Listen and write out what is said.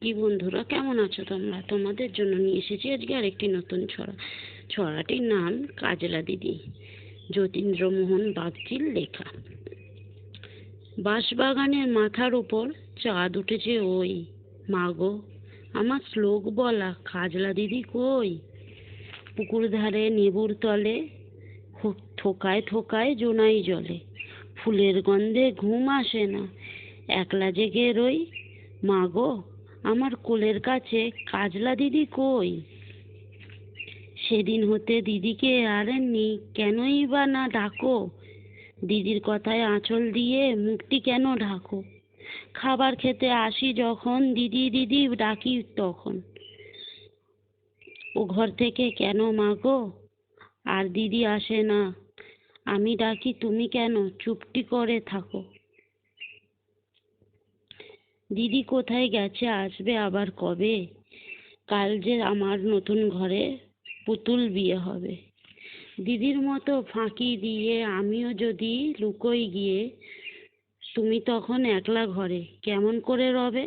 কি বন্ধুরা, কেমন আছো তোমরা? তোমাদের জন্য নিয়ে এসেছি আজকে আরেকটি নতুন ছড়া। ছড়াটির নাম কাজলা দিদি, যতীন্দ্রমোহন বাগচির লেখা। বাঁশবাগানের মাথার উপর চাঁদ উঠেছে ওই, মাগো আমার শ্লোক বলা কাজলা দিদি কই? পুকুর ধারে নেবুর তলে থোকায় থোকায় জোনাই জলে, ফুলের গন্ধে ঘুম আসে না, একলা জেগে রই, মাগো আমার কোলের কাছে কাজলা দিদি কই? সেদিন হতে দিদিকে আর কেনই বা না ডাকো? দিদির কথায় আঁচল দিয়ে মুখটি কেন ঢাকো? খাবার খেতে আসি যখন দিদি দিদি ডাকি তখন, ও ঘর থেকে কেন মাগো আর দিদি আসে না? আমি ডাকি তুমি কেন চুপটি করে থাকো? দিদি কোথায় গেছে, আসবে আবার কবে? কাল যে আমার নতুন ঘরে পুতুল বিয়ে হবে। দিদির মতো ফাঁকি দিয়ে আমিও যদি লুকোই গিয়ে, তুমি তখন একলা ঘরে কেমন করে রবে?